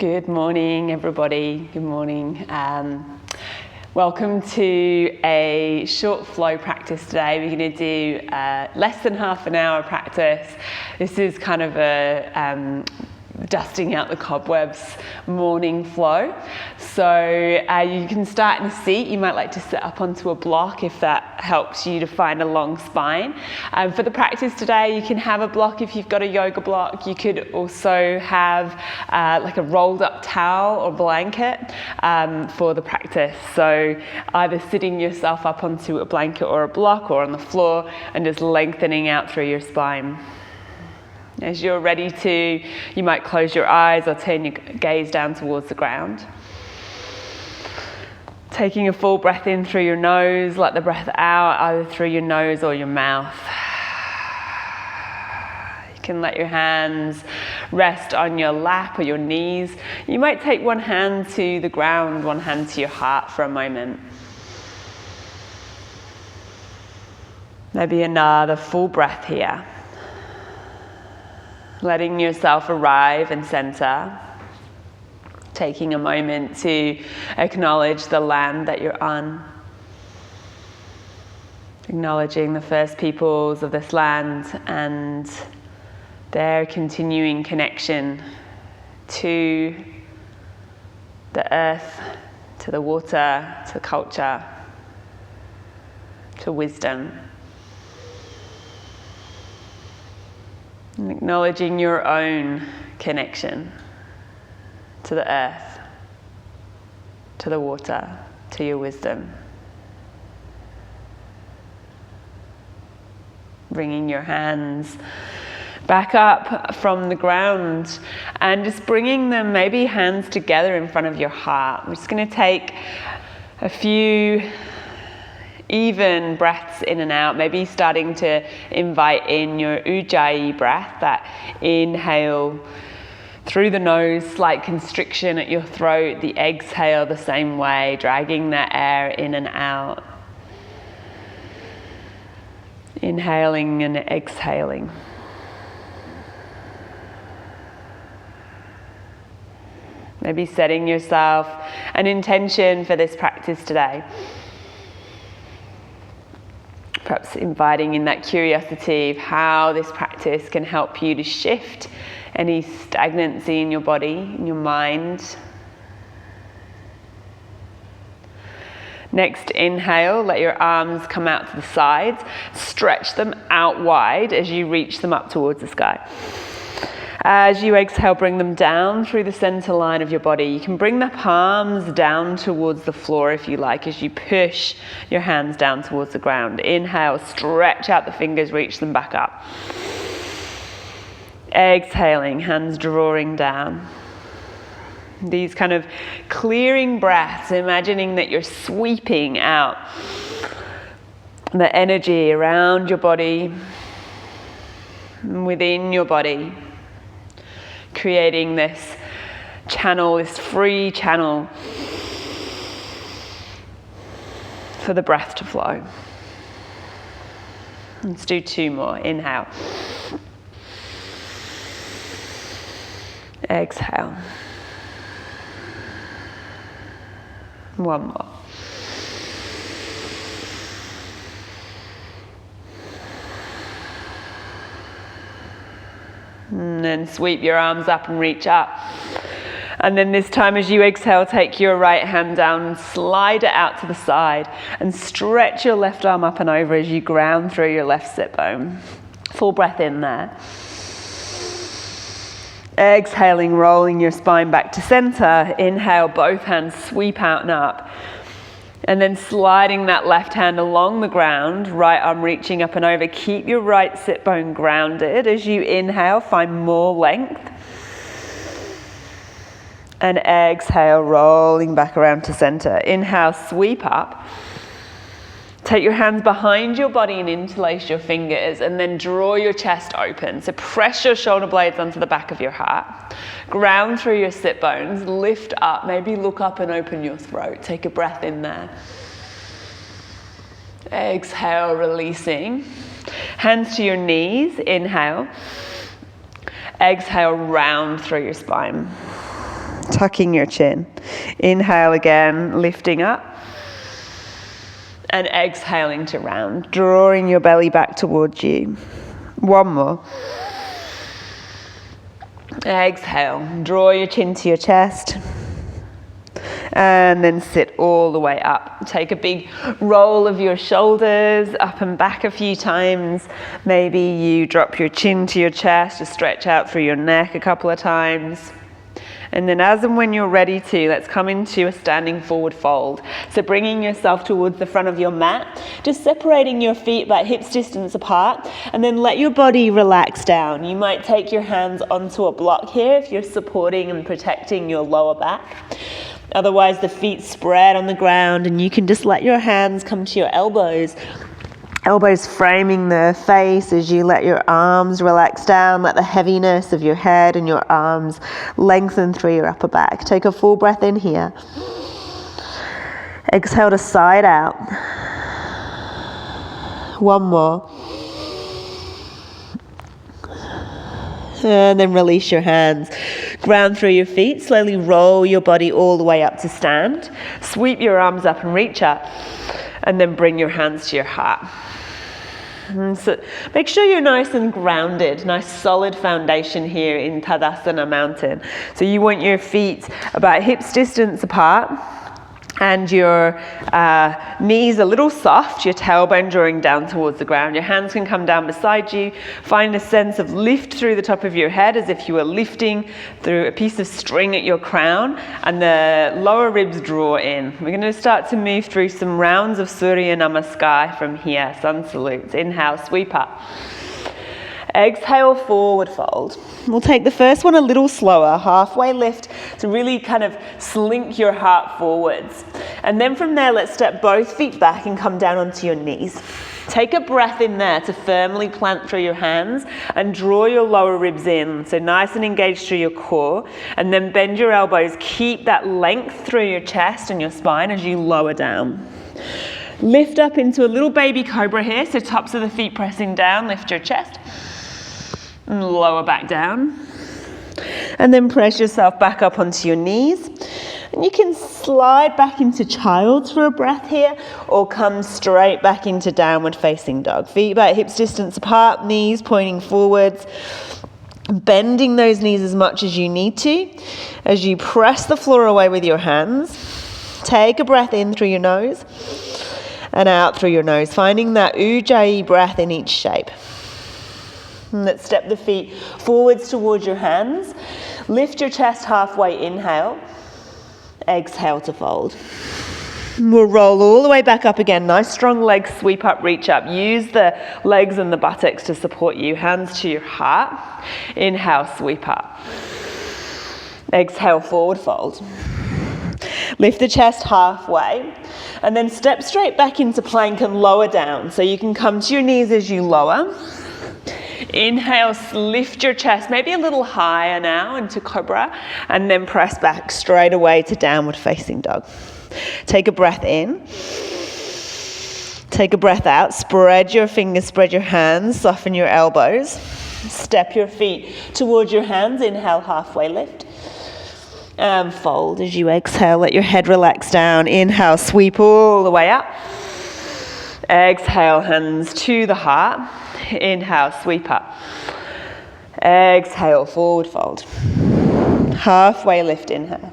Good morning, everybody. Good morning. Welcome to a short flow practice today. We're going to do less than half an hour practice. This is kind of a dusting out the cobwebs morning flow. So you can start in a seat. You might like to sit up onto a block if that helps you to find a long spine. For the practice today, you can have a block if you've got a yoga block. You could also have like a rolled up towel or blanket for the practice. So either sitting yourself up onto a blanket or a block or on the floor and just lengthening out through your spine. As you're ready to, you might close your eyes or turn your gaze down towards the ground. Taking a full breath in through your nose, let the breath out either through your nose or your mouth. You can let your hands rest on your lap or your knees. You might take one hand to the ground, one hand to your heart for a moment. Maybe another full breath here. Letting yourself arrive and center. Taking a moment to acknowledge the land that you're on. Acknowledging the first peoples of this land and their continuing connection to the earth, to the water, to culture, to wisdom. And acknowledging your own connection to the earth, to the water, to your wisdom. Bringing your hands back up from the ground and just bringing them, maybe hands together in front of your heart. We're just going to take a few even breaths in and out, maybe starting to invite in your Ujjayi breath, that inhale through the nose, slight constriction at your throat, the exhale the same way, dragging that air in and out. Inhaling and exhaling. Maybe setting yourself an intention for this practice today. Perhaps inviting in that curiosity of how this practice can help you to shift any stagnancy in your body, in your mind. Next, inhale, let your arms come out to the sides. Stretch them out wide as you reach them up towards the sky. As you exhale, bring them down through the center line of your body. You can bring the palms down towards the floor if you like, as you push your hands down towards the ground. Inhale, stretch out the fingers, reach them back up. Exhaling, hands drawing down. These kind of clearing breaths, imagining that you're sweeping out the energy around your body, within your body. Creating this channel, this free channel for the breath to flow. Let's do two more. Inhale. Exhale. One more. And then sweep your arms up and reach up. And then this time as you exhale, take your right hand down and slide it out to the side and stretch your left arm up and over as you ground through your left sit bone. Full breath in there. Exhaling, rolling your spine back to center. Inhale, both hands sweep out and up. And then sliding that left hand along the ground, right arm reaching up and over. Keep your right sit bone grounded. As you inhale, find more length. And exhale, rolling back around to center. Inhale, sweep up. Take your hands behind your body and interlace your fingers, and then draw your chest open. So press your shoulder blades onto the back of your heart. Ground through your sit bones, lift up, maybe look up and open your throat. Take a breath in there. Exhale, releasing. Hands to your knees, inhale. Exhale, round through your spine. tucking your chin. Inhale again, lifting up. And exhaling to round, drawing your belly back towards you. One more. Exhale, draw your chin to your chest. And then sit all the way up. Take a big roll of your shoulders up and back a few times. Maybe you drop your chin to your chest, just stretch out through your neck a couple of times. And then as and when you're ready to, let's come into a standing forward fold. So bringing yourself towards the front of your mat, just separating your feet about hips distance apart, and then let your body relax down. You might take your hands onto a block here if you're supporting and protecting your lower back. Otherwise, the feet spread on the ground, and you can just let your hands come to your elbows. Elbows framing the face as you let your arms relax down. Let the heaviness of your head and your arms lengthen through your upper back. Take a full breath in here. Exhale to side out. One more. And then release your hands. Ground through your feet. Slowly roll your body all the way up to stand. Sweep your arms up and reach up. And then bring your hands to your heart. And so make sure you're nice and grounded, nice solid foundation here in Tadasana Mountain. So you want your feet about hips distance apart and your knees a little soft, your tailbone drawing down towards the ground. Your hands can come down beside you. Find a sense of lift through the top of your head as if you were lifting through a piece of string at your crown, and the lower ribs draw in. We're going to start to move through some rounds of Surya Namaskar from here, sun salutes. Inhale, sweep up. Exhale, forward fold. We'll take the first one a little slower, halfway lift to really kind of slink your heart forwards. And then from there, let's step both feet back and come down onto your knees. Take a breath in there to firmly plant through your hands and draw your lower ribs in. So nice and engaged through your core. And then bend your elbows. Keep that length through your chest and your spine as you lower down. Lift up into a little baby cobra here. So tops of the feet pressing down, lift your chest. And lower back down. And then press yourself back up onto your knees. And you can slide back into child's for a breath here, or come straight back into downward facing dog. Feet about hips distance apart, knees pointing forwards. Bending those knees as much as you need to. As you press the floor away with your hands, take a breath in through your nose and out through your nose, finding that Ujjayi breath in each shape. And let's step the feet forwards towards your hands. Lift your chest halfway, inhale. Exhale to fold. We'll roll all the way back up again. Nice strong legs, sweep up, reach up. Use the legs and the buttocks to support you. Hands to your heart. Inhale, sweep up. Exhale, forward fold. Lift the chest halfway. And then step straight back into plank and lower down. So you can come to your knees as you lower. Inhale, lift your chest, maybe a little higher now into cobra, and then press back straight away to downward facing dog. Take a breath in. Take a breath out. Spread your fingers, spread your hands, soften your elbows. Step your feet towards your hands. Inhale, halfway lift. And fold as you exhale. Let your head relax down. Inhale, sweep all the way up. Exhale, hands to the heart. Inhale, sweep up. Exhale, forward fold. Halfway lift, inhale.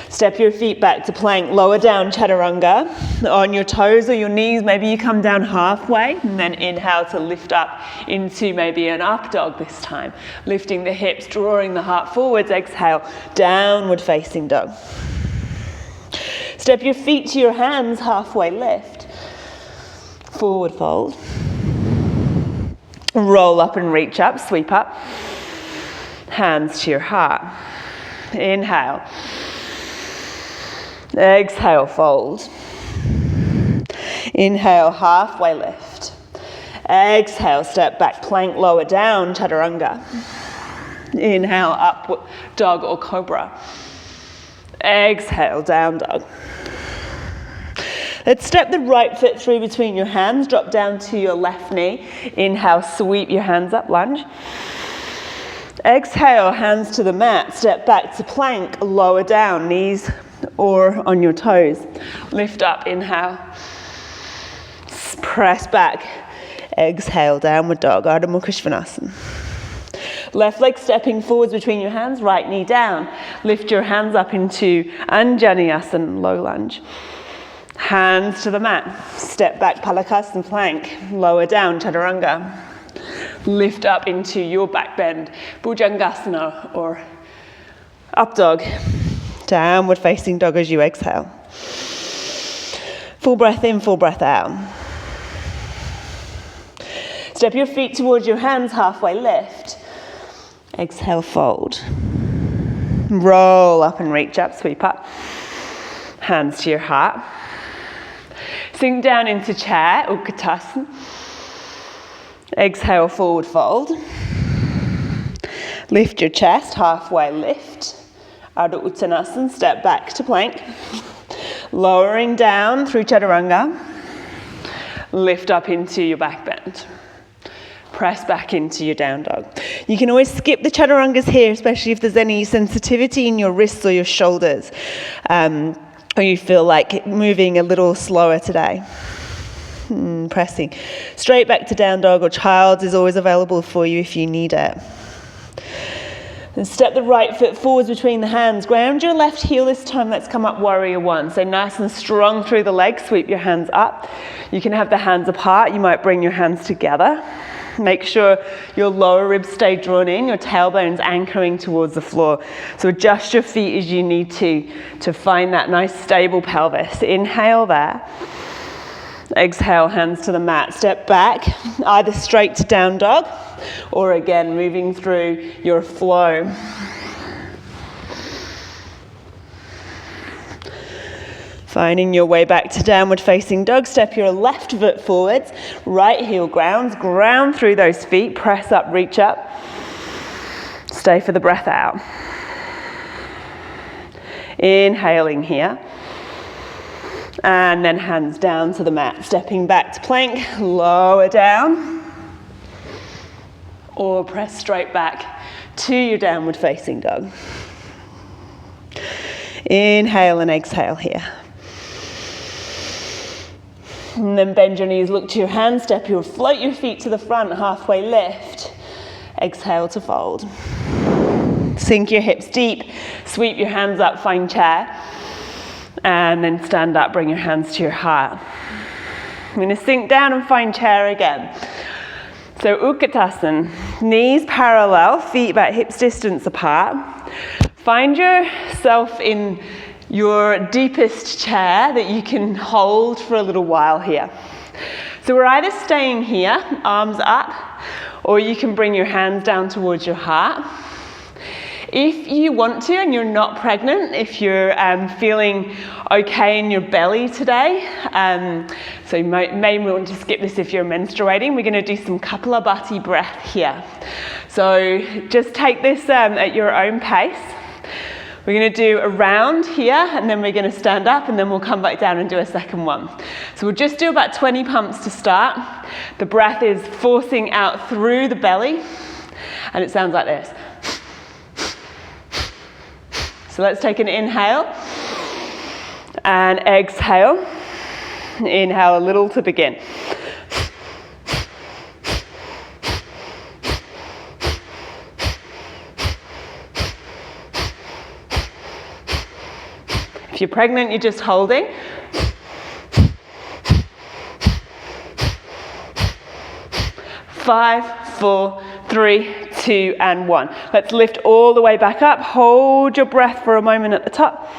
Step your feet back to plank, lower down, chaturanga. On your toes or your knees, maybe you come down halfway, and then inhale to lift up into maybe an up dog this time. Lifting the hips, drawing the heart forwards. Exhale, downward facing dog. Step your feet to your hands, halfway lift. Forward fold. Roll up and reach up, sweep up. Hands to your heart. Inhale. Exhale, fold. Inhale, halfway lift. Exhale, step back, plank, lower down, chaturanga. Inhale, up dog or cobra. Exhale, down dog. Let's step the right foot through between your hands, drop down to your left knee. Inhale, sweep your hands up, lunge. Exhale, hands to the mat, step back to plank, lower down, knees or on your toes. Lift up, inhale. Press back. Exhale, downward dog, Ardha Mukha Svanasana. Left leg stepping forwards between your hands, right knee down. Lift your hands up into Anjaneyasana, low lunge. Hands to the mat. Step back, Palakasana plank. Lower down, Chaturanga. Lift up into your back bend, Bhujangasana or up dog. Downward facing dog as you exhale. Full breath in, full breath out. Step your feet towards your hands, halfway lift. Exhale, fold. Roll up and reach up, sweep up. Hands to your heart. Sink down into chair, Utkatasana. Exhale, forward fold. Lift your chest, halfway lift. Ardha Uttanasana, step back to plank. Lowering down through Chaturanga. Lift up into your back bend. Press back into your down dog. You can always skip the Chaturangas here, especially if there's any sensitivity in your wrists or your shoulders, or you feel like moving a little slower today. Pressing. Straight back to down dog or child is always available for you if you need it. And step the right foot forwards between the hands. Ground your left heel this time. Let's come up warrior one. So nice and strong through the legs. Sweep your hands up. You can have the hands apart. You might bring your hands together. Make sure your lower ribs stay drawn in, your tailbone's anchoring towards the floor. So adjust your feet as you need to find that nice stable pelvis. Inhale there. Exhale, hands to the mat. Step back, either straight to down dog or again moving through your flow. Finding your way back to downward facing dog. Step your left foot forwards, right heel grounds, ground through those feet, press up, reach up. Stay for the breath out. Inhaling here. And then hands down to the mat, stepping back to plank, lower down. Or press straight back to your downward facing dog. Inhale and exhale here. And then bend your knees, look to your hands, float your feet to the front, halfway lift. Exhale to fold. Sink your hips deep, sweep your hands up, find chair. And then stand up, bring your hands to your heart. I'm going to sink down and find chair again. So Utkatasana, knees parallel, feet about hips distance apart. Find yourself in your deepest chair that you can hold for a little while here. So we're either staying here, arms up, or you can bring your hands down towards your heart. If you want to and you're not pregnant, if you're feeling okay in your belly today, so you may want to skip this if you're menstruating, we're going to do some Kapalabhati breath here. So just take this at your own pace. We're going to do a round here and then we're going to stand up and then we'll come back down and do a second one. So we'll just do about 20 pumps to start. The breath is forcing out through the belly and it sounds like this. So let's take an inhale and exhale. Inhale a little to begin. If you're pregnant, you're just holding. Five, 4, 3, 2, and 1. Let's lift all the way back up. Hold your breath for a moment at the top.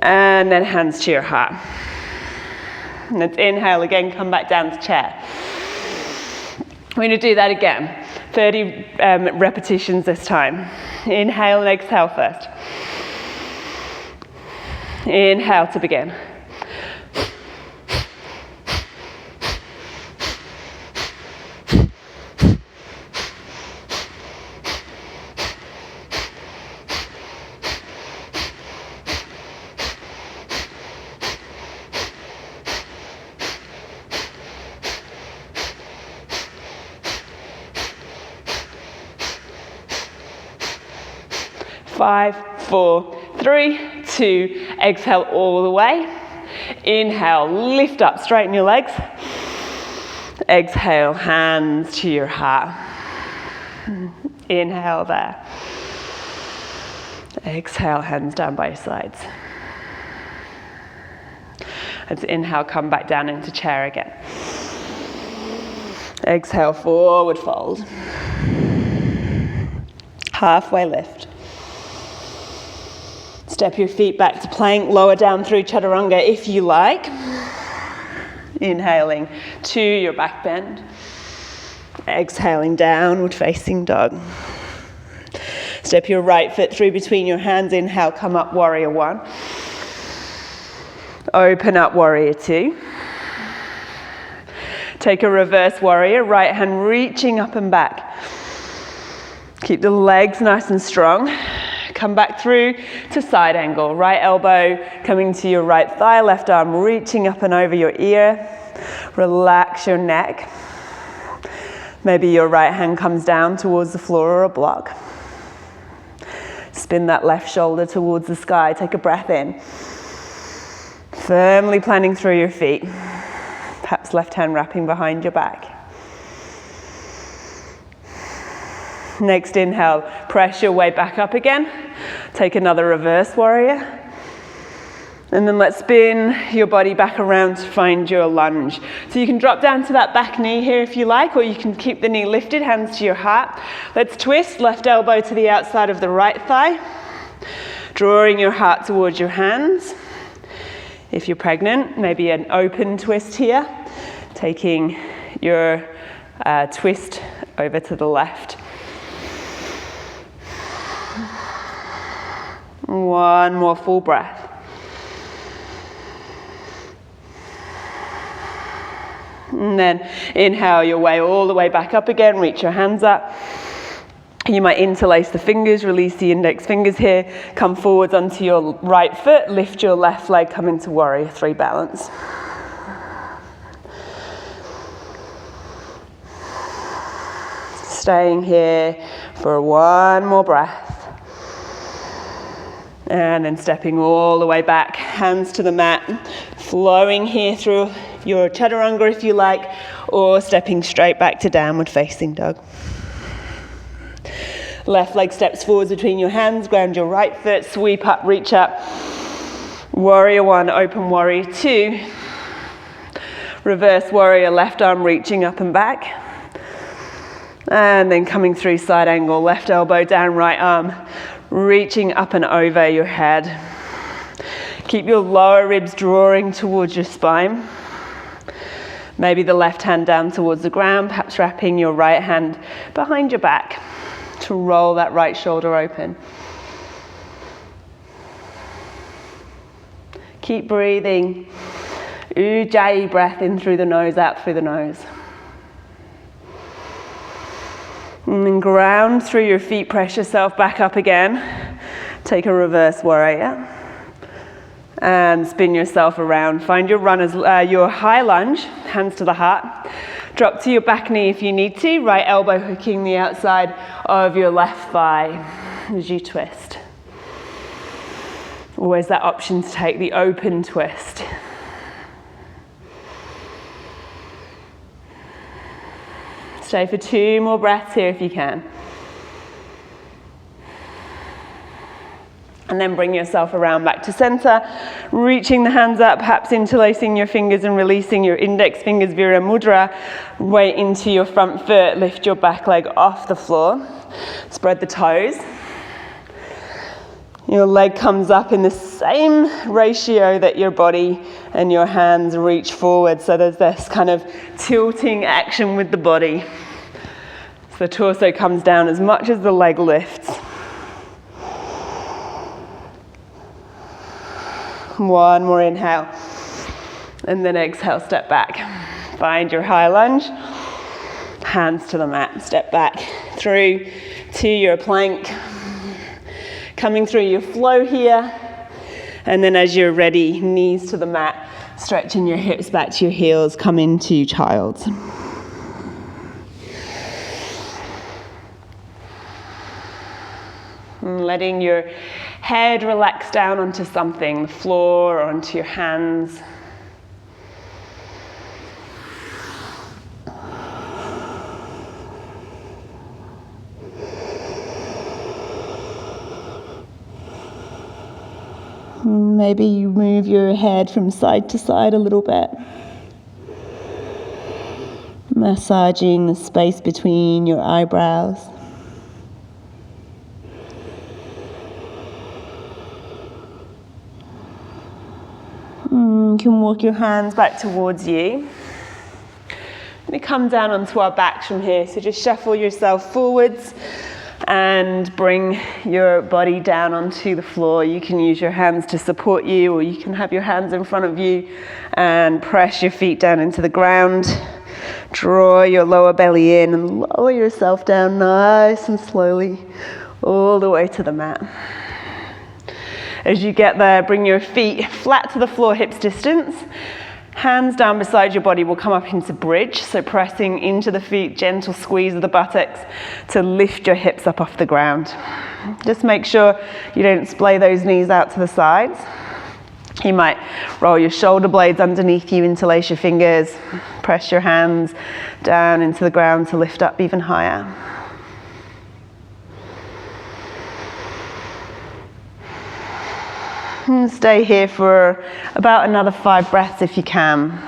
And then hands to your heart. And let's inhale again, come back down to chair. We're going to do that again. 30 repetitions this time. Inhale and exhale first. Inhale to begin. 5, 4, 3, 2. Exhale all the way. Inhale, lift up, straighten your legs. Exhale, hands to your heart. Inhale there. Exhale, hands down by your sides. Let's inhale, come back down into chair again. Exhale, forward fold. Halfway lift. Step your feet back to plank, lower down through chaturanga if you like. Inhaling to your back bend. Exhaling, downward facing dog. Step your right foot through between your hands. Inhale, come up, warrior one. Open up, warrior two. Take a reverse warrior, right hand reaching up and back. Keep the legs nice and strong. Come back through to side angle. Right elbow coming to your right thigh, left arm reaching up and over your ear. Relax your neck. Maybe your right hand comes down towards the floor or a block. Spin that left shoulder towards the sky. Take a breath in. Firmly planting through your feet. Perhaps left hand wrapping behind your back. Next inhale, press your way back up again. Take another reverse warrior. And then let's spin your body back around to find your lunge. So you can drop down to that back knee here if you like, or you can keep the knee lifted, hands to your heart. Let's twist, left elbow to the outside of the right thigh. Drawing your heart towards your hands. If you're pregnant, maybe an open twist here. Taking your twist over to the left. One more full breath. And then inhale your way all the way back up again. Reach your hands up. You might interlace the fingers, release the index fingers here. Come forwards onto your right foot. Lift your left leg, come into warrior three balance. Staying here for one more breath. And then stepping all the way back, hands to the mat, flowing here through your chaturanga if you like, or stepping straight back to downward facing dog. Left leg steps forwards between your hands, ground your right foot, sweep up, reach up. Warrior one, open warrior two. Reverse warrior, left arm reaching up and back. And then coming through side angle, left elbow down, right arm reaching up and over your head. Keep your lower ribs drawing towards your spine. Maybe the left hand down towards the ground, perhaps wrapping your right hand behind your back to roll that right shoulder open. Keep breathing. Ujjayi breath in through the nose, out through the nose. And then ground through your feet, press yourself back up again. Take a reverse warrior. And spin yourself around. Find your runners, your high lunge, hands to the heart. Drop to your back knee if you need to. Right elbow hooking the outside of your left thigh as you twist. Always that option to take the open twist. Stay for 2 more breaths here if you can. And then bring yourself around back to center, reaching the hands up, perhaps interlacing your fingers and releasing your index fingers, Virya Mudra. Weight into your front foot, lift your back leg off the floor. Spread the toes. Your leg comes up in the same ratio that your body and your hands reach forward. So there's this kind of tilting action with the body. So the torso comes down as much as the leg lifts. One more inhale. And then exhale, step back. Find your high lunge. Hands to the mat. Step back through to your plank. Coming through your flow here. And then as you're ready, knees to the mat, stretching your hips back to your heels, come into child's. And letting your head relax down onto something, the floor or onto your hands. Maybe you move your head from side to side a little bit, massaging the space between your eyebrows. You can walk your hands back towards you. We come down onto our backs from here, so just shuffle yourself forwards and bring your body down onto the floor. You can use your hands to support you, or you can have your hands in front of you and press your feet down into the ground. Draw your lower belly in and lower yourself down nice and slowly all the way to the mat. As you get there, bring your feet flat to the floor, hips distance. Hands down beside your body will come up into bridge, so pressing into the feet, gentle squeeze of the buttocks to lift your hips up off the ground. Just make sure you don't splay those knees out to the sides. You might roll your shoulder blades underneath you, interlace your fingers, press your hands down into the ground to lift up even higher. And stay here for about another 5 breaths if you can.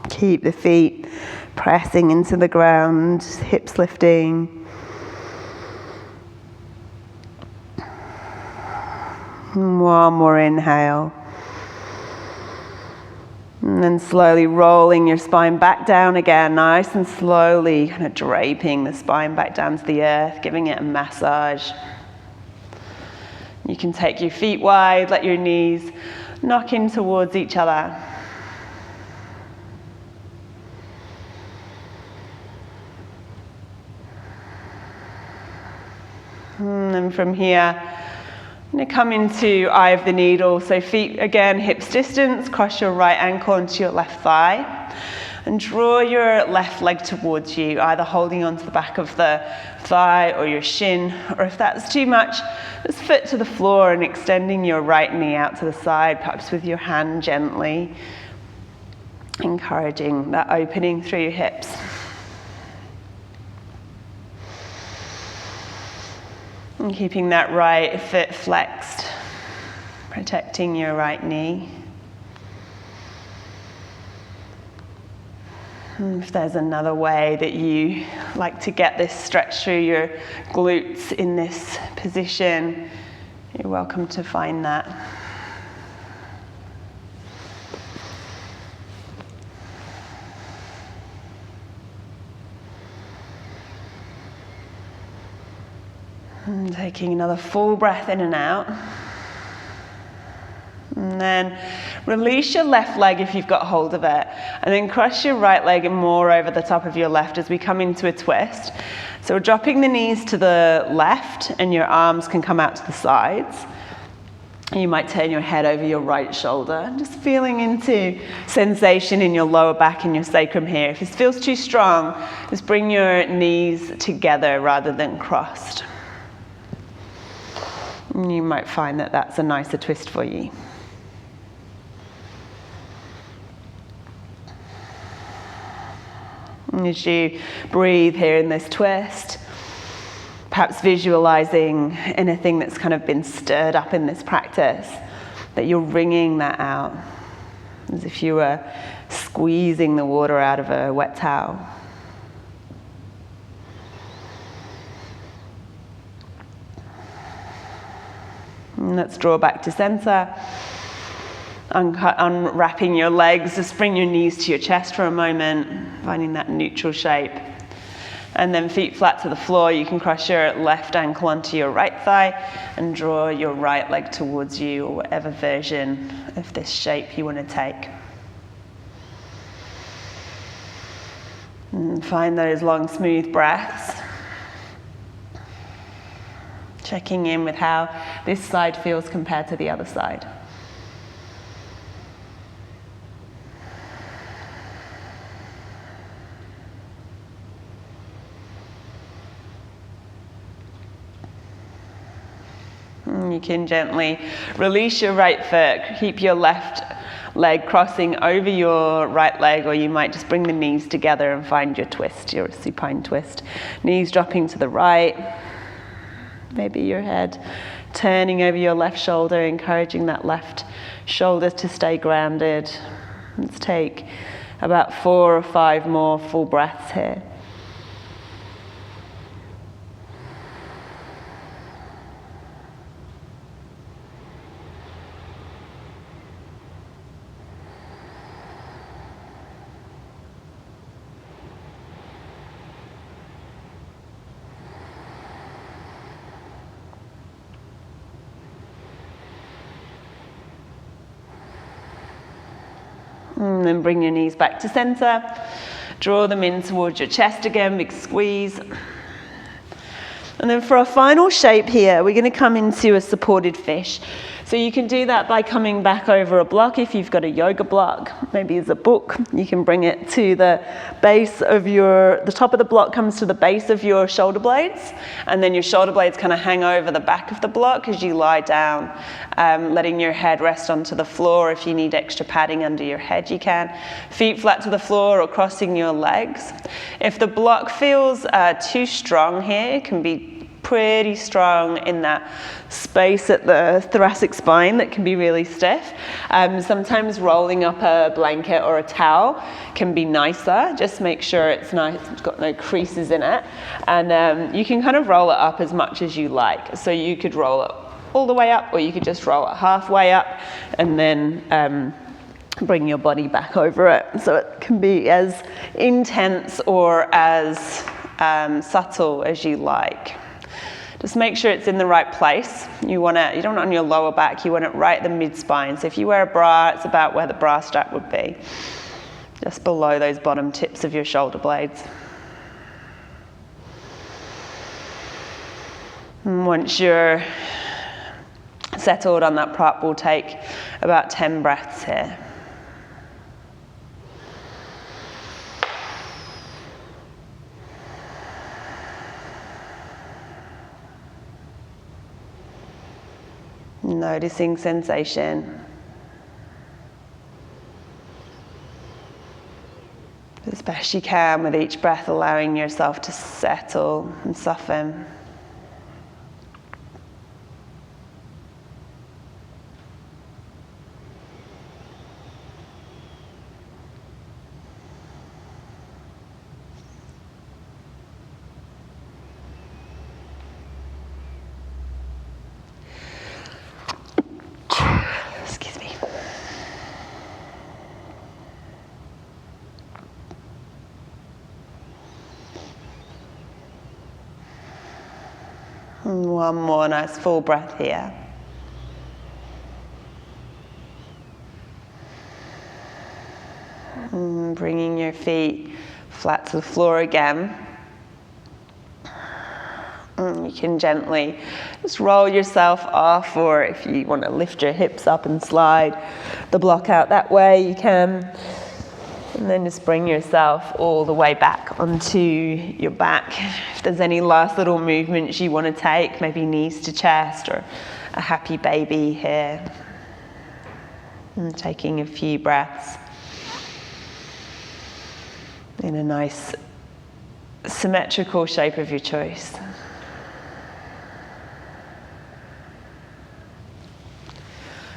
Keep the feet pressing into the ground, hips lifting. One more inhale. And then slowly rolling your spine back down again, nice and slowly, kind of draping the spine back down to the earth, giving it a massage. You can take your feet wide, let your knees knock in towards each other. And then from here, I'm going to come into eye of the needle, so feet again, hips distance, cross your right ankle onto your left thigh, and draw your left leg towards you, either holding onto the back of the thigh or your shin, or if that's too much, just foot to the floor and extending your right knee out to the side, perhaps with your hand gently, encouraging that opening through your hips. And keeping that right foot flexed, protecting your right knee. And if there's another way that you like to get this stretch through your glutes in this position, you're welcome to find that. And taking another full breath in and out. And then release your left leg if you've got hold of it. And then cross your right leg more over the top of your left as we come into a twist. So we're dropping the knees to the left and your arms can come out to the sides. And you might turn your head over your right shoulder. Just feeling into sensation in your lower back and your sacrum here. If this feels too strong, just bring your knees together rather than crossed. You might find that that's a nicer twist for you. And as you breathe here in this twist, perhaps visualizing anything that's kind of been stirred up in this practice, that you're wringing that out, as if you were squeezing the water out of a wet towel. And let's draw back to center. Unwrapping your legs, just bring your knees to your chest for a moment, finding that neutral shape. And then feet flat to the floor, you can cross your left ankle onto your right thigh and draw your right leg towards you, or whatever version of this shape you want to take. And find those long, smooth breaths. checking in with how this side feels compared to the other side. You can gently release your right foot, keep your left leg crossing over your right leg, or you might just bring the knees together and find your twist, your supine twist. Knees dropping to the right, maybe your head turning over your left shoulder, encouraging that left shoulder to stay grounded. Let's take about 4 or 5 more full breaths here. And then bring your knees back to center. Draw them in towards your chest again, big squeeze. And then for our final shape here, we're going to come into a supported fish. So you can do that by coming back over a block. If you've got a yoga block, maybe as a book, you can bring it to the base of the top of the block comes to the base of your shoulder blades, and then your shoulder blades kind of hang over the back of the block as you lie down, letting your head rest onto the floor. If you need extra padding under your head, you can. Feet flat to the floor or crossing your legs. If the block feels too strong here, it can be pretty strong in that space at the thoracic spine that can be really stiff. Sometimes rolling up a blanket or a towel can be nicer. Just make sure it's nice, it's got no creases in it. And you can kind of roll it up as much as you like. So you could roll it all the way up, or you could just roll it halfway up and then bring your body back over it. So it can be as intense or as subtle as you like. Just make sure it's in the right place. You don't want it on your lower back, you want it right at the mid-spine. So if you wear a bra, it's about where the bra strap would be, just below those bottom tips of your shoulder blades. And once you're settled on that prop, we'll take about 10 breaths here. Noticing sensation. As best you can with each breath, allowing yourself to settle and soften. And one more nice full breath here. And bringing your feet flat to the floor again. And you can gently just roll yourself off, or if you want to lift your hips up and slide the block out that way, you can. And then just bring yourself all the way back onto your back. If there's any last little movements you want to take, maybe knees to chest or a happy baby here. And taking a few breaths in a nice symmetrical shape of your choice.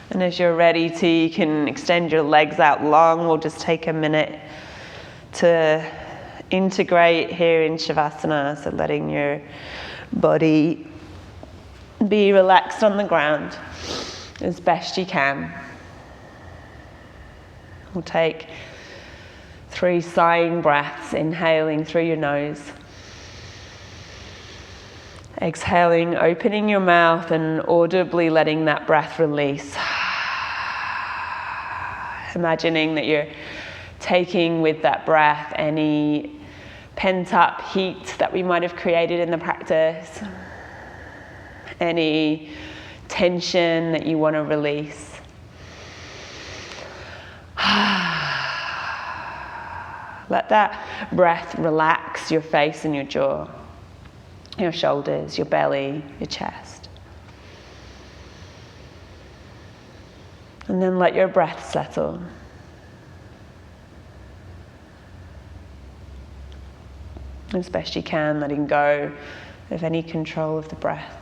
And as you're ready to, you can extend your legs out long. We'll just take a minute to integrate here in Shavasana, so letting your body be relaxed on the ground as best you can. We'll take 3 sighing breaths, inhaling through your nose. Exhaling, opening your mouth and audibly letting that breath release. Imagining that you're taking with that breath any pent-up heat that we might have created in the practice. any tension that you want to release. Let that breath relax your face and your jaw, your shoulders, your belly, your chest. And then let your breath settle. As best you can, letting go of any control of the breath.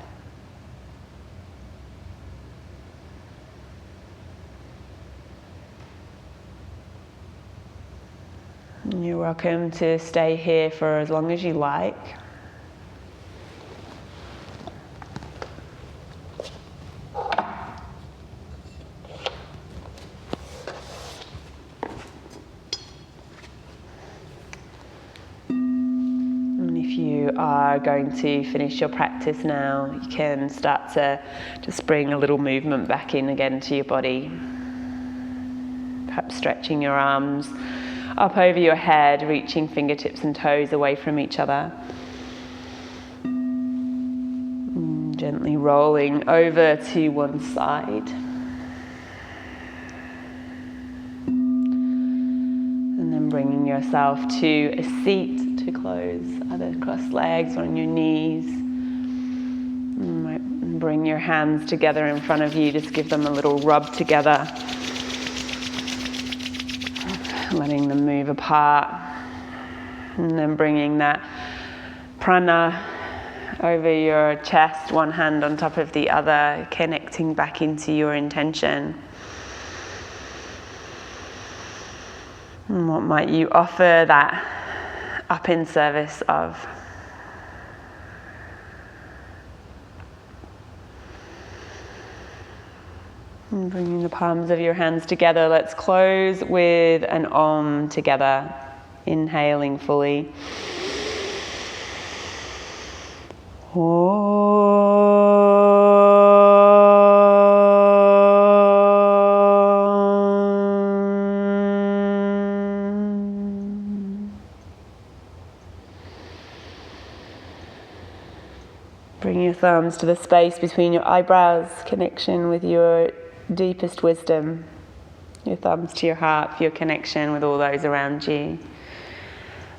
And you're welcome to stay here for as long as you like. Are going to finish your practice now, you can start to just bring a little movement back in again to your body. Perhaps stretching your arms up over your head, reaching fingertips and toes away from each other. Gently rolling over to one side. And then bringing yourself to a seat to close, either crossed legs or on your knees. Bring your hands together in front of you, just give them a little rub together. Letting them move apart. And then bringing that prana over your chest, one hand on top of the other, connecting back into your intention. And what might you offer that up in service of? And bringing the palms of your hands together, let's close with an Om together, inhaling fully. Bring your thumbs to the space between your eyebrows, connection with your deepest wisdom. Your thumbs to your heart for your connection with all those around you.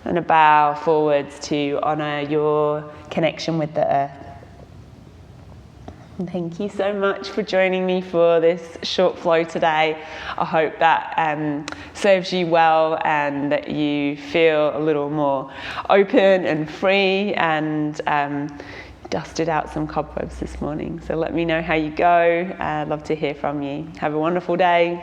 And a bow forwards to honour your connection with the earth. And thank you so much for joining me for this short flow today. I hope that serves you well and that you feel a little more open and free and dusted out some cobwebs this morning. So let me know how you go. I'd love to hear from you. Have a wonderful day.